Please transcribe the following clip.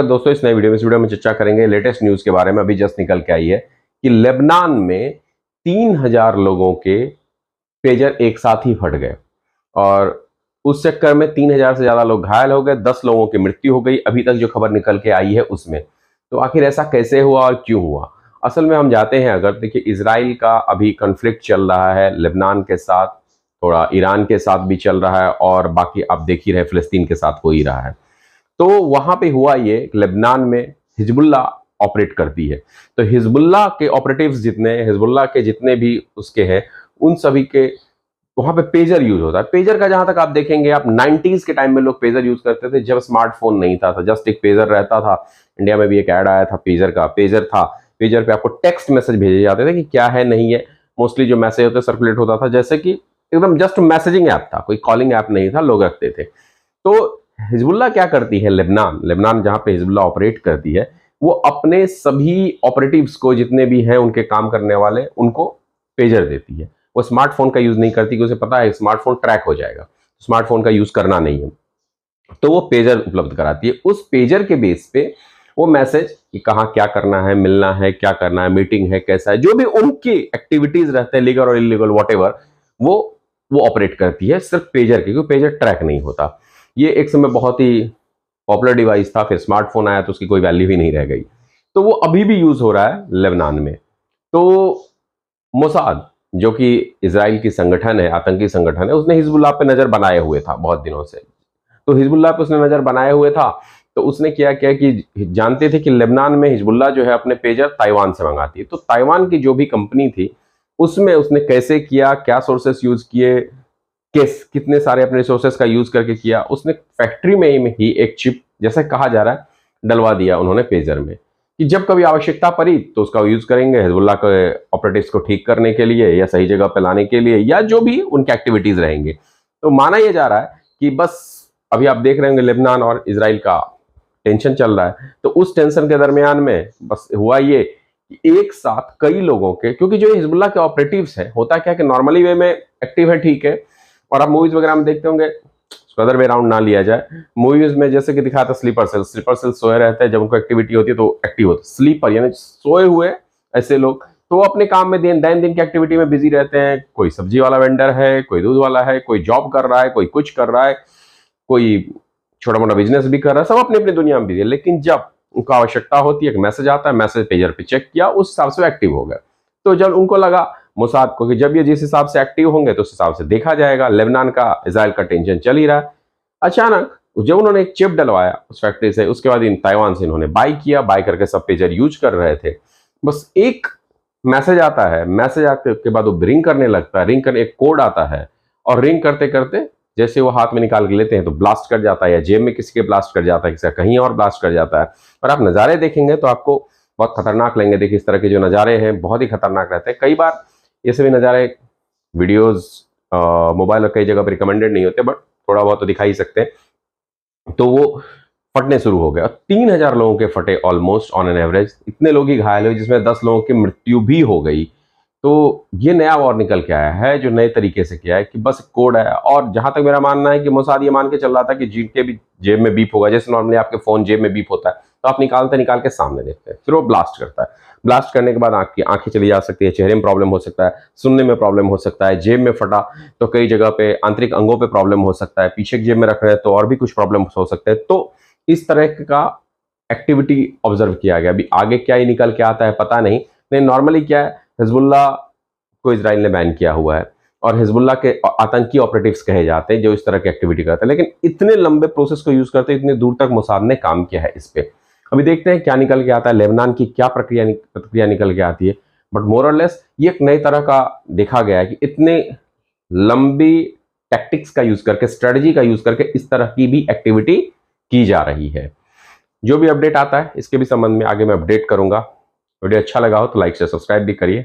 दोस्तों इस नए वीडियो में चर्चा करेंगे लेटेस्ट न्यूज के बारे में। अभी जस्ट निकल के आई है कि लेबनान में 3000 लोगों के पेजर एक साथ ही फट गए और उस चक्कर में 3000 से ज्यादा लोग घायल हो गए, 10 लोगों की मृत्यु हो गई। अभी तक जो खबर निकल के आई है उसमें तो आखिर ऐसा कैसे हुआ और क्यों हुआ। असल में हम जाते हैं, अगर देखिए इजराइल का अभी कॉन्फ्लिक्ट चल रहा है लेबनान के साथ, थोड़ा ईरान के साथ भी चल रहा है और बाकी आप देख ही रहे फिलिस्तीन के साथ हो ही रहा है। तो वहां पे हुआ ये, लेबनान में हिजबुल्ला ऑपरेट करती है। तो हिजबुल्ला के ऑपरेटिव्स हिजबुल्ला के जितने भी उसके हैं उन सभी के वहां पे पेजर यूज होता है। पेजर का जहां तक आप देखेंगे, आप 90s के टाइम में लोग पेजर यूज करते थे जब स्मार्टफोन नहीं था, जस्ट एक पेजर रहता था। इंडिया में भी एक ऐड आया था पेजर का, पेजर था, पेजर पे आपको टेक्स्ट मैसेज भेजे जाते थे कि क्या है नहीं है। मोस्टली जो मैसेज होते सर्कुलेट होता था जैसे कि एकदम जस्ट मैसेजिंग ऐप था, कोई कॉलिंग ऐप नहीं था, लोग रखते थे। तो हिजबुल्ला क्या करती है, लेबनान जहां पे हिजबुल्ला ऑपरेट करती है, वो अपने सभी ऑपरेटिव्स को, जितने भी हैं उनके काम करने वाले, उनको पेजर देती है। वो स्मार्टफोन का यूज नहीं करती क्योंकि उसे पता है स्मार्टफोन ट्रैक हो जाएगा, स्मार्टफोन का यूज करना नहीं है। तो वो पेजर उपलब्ध कराती है। उस पेजर के बेस पे वो मैसेज कि कहाँ क्या करना है, मिलना है, क्या करना है, मीटिंग है, कैसा है, जो भी उनकी एक्टिविटीज रहते हैं लीगल और इलीगल व्हाटएवर, वो ऑपरेट करती है सिर्फ पेजर के, क्योंकि पेजर ट्रैक नहीं होता। ये एक समय बहुत ही पॉपुलर डिवाइस था, फिर स्मार्टफोन आया तो उसकी कोई वैल्यू ही नहीं रह गई। तो वो अभी भी यूज हो रहा है लेबनान में। तो मोसाद जो कि इजराइल की संगठन है, आतंकी संगठन है, उसने हिजबुल्लाह पे नजर बनाए हुए था बहुत दिनों से। तो हिजबुल्लाह पे उसने नजर बनाए हुए था, तो उसने क्या किया कि जानते थे कि लेबनान में हिजबुल्लाह जो है अपने पेजर ताइवान से मंगाती है। तो ताइवान की जो भी कंपनी थी उसमें उसने कैसे किया, क्या सोर्सेस यूज किए, कितने सारे अपने रिसोर्सेस का यूज करके किया, उसने फैक्ट्री में ही एक चिप, जैसे कहा जा रहा है, डलवा दिया उन्होंने पेजर में कि जब कभी आवश्यकता पड़ी तो उसका यूज करेंगे हिजबुल्लाह के ऑपरेटिव्स को ठीक करने के लिए या सही जगह पर लाने के लिए, या जो भी उनके एक्टिविटीज रहेंगे। तो माना यह जा रहा है कि बस अभी आप देख रहे होंगे लेबनान और इजराइल का टेंशन चल रहा है। तो उस टेंशन के दरमियान में बस हुआ ये कि एक साथ कई लोगों के, क्योंकि जो हिजबुल्लाह के ऑपरेटिव्स है, होता क्या है कि नॉर्मली वे में एक्टिव है, ठीक है, और आप मूवीज वगैरह में देखते होंगे, अदर वे राउंड ना लिया जाए, मूवीज में जैसे कि दिखाया था स्लीपर सेल सोए रहते हैं, जब उनको एक्टिविटी होती है तो एक्टिव होते, स्लीपर यानी सोए हुए ऐसे लोग। तो वो अपने काम में दिन की एक्टिविटी में बिजी रहते हैं। कोई सब्जी वाला वेंडर है, कोई दूध वाला है, कोई जॉब कर रहा है, कोई कुछ कर रहा है, कोई छोटा मोटा बिजनेस भी कर रहा है, सब अपनी अपनी दुनिया में बिजी है। लेकिन जब उनको आवश्यकता होती है, एक मैसेज आता है, मैसेज पेजर पे चेक किया, उस हिसाब से एक्टिव हो गए। तो जब उनको लगा मोसाद को कि जब ये जिस हिसाब से एक्टिव होंगे तो उस हिसाब से देखा जाएगा, लेबनान का इजराइल का टेंशन चल ही रहा है। अचानक जब उन्होंने एक चिप डलवाया उस फैक्ट्री से, उसके बाद इन ताइवान से इन्होंने बाय किया, बाय करके सब पेजर यूज कर रहे थे। बस एक मैसेज आता है, मैसेज आने के बाद वो रिंग करने लगता है, रिंग करने एक कोड आता है, और रिंग करते करते जैसे वो हाथ में निकाल के लेते हैं तो ब्लास्ट कर जाता है, या जेब में किसी के ब्लास्ट कर जाता है, किसी का कहीं और ब्लास्ट कर जाता है। और आप नज़ारे देखेंगे तो आपको बहुत खतरनाक लगेंगे। देखिए इस तरह के जो नज़ारे हैं बहुत ही खतरनाक रहते हैं। कई बार ये सभी नज़ारे वीडियोस मोबाइल और कई जगह पर रिकमेंडेड नहीं होते, बट थोड़ा बहुत तो दिखा ही सकते हैं। तो वो फटने शुरू हो गए और 3000 लोगों के फटे ऑलमोस्ट ऑन एन एवरेज। इतने लोग ही घायल हुए जिसमें 10 लोगों की मृत्यु भी हो गई। तो ये नया वॉर निकल के आया है जो नए तरीके से किया है कि बस कोड है। और जहां तक मेरा मानना है कि मोसाद ये मान के चल रहा था कि जिनके भी जेब में बीप होगा, जैसे नॉर्मली आपके फोन जेब में बीप होता है तो आप निकाल के सामने देखते हैं, फिर वो ब्लास्ट करता है। ब्लास्ट करने के बाद आपकी आंखें चली जा सकती है, चेहरे में प्रॉब्लम हो सकता है, सुनने में प्रॉब्लम हो सकता है, जेब में फटा तो कई जगह पे आंतरिक अंगों पे प्रॉब्लम हो सकता है, पीछे की जेब में रख रहे हैं तो और भी कुछ प्रॉब्लम हो सकते हैं। तो इस तरह का एक्टिविटी ऑब्जर्व किया गया। अभी आगे क्या ही निकल के आता है पता नहीं। नॉर्मली क्या है, हिजबुल्लाह को इजराइल ने बैन किया हुआ है और हिजबुल्लाह के आतंकी ऑपरेटिव्स कहे जाते हैं जो इस तरह की एक्टिविटी करते हैं। लेकिन इतने लंबे प्रोसेस को यूज करते हैं, इतने दूर तक मोसाद ने काम किया है इस पे। अभी देखते हैं क्या निकल के आता है, लेबनान की क्या प्रतिक्रिया निकल के आती है। बट मोर और लेस ये एक नई तरह का देखा गया है कि इतने लंबी टैक्टिक्स का यूज करके, स्ट्रेटजी का यूज करके इस तरह की भी एक्टिविटी की जा रही है। जो भी अपडेट आता है इसके भी संबंध में आगे मैं अपडेट करूंगा। वीडियो अच्छा लगा हो तो लाइक से सब्सक्राइब भी करिए।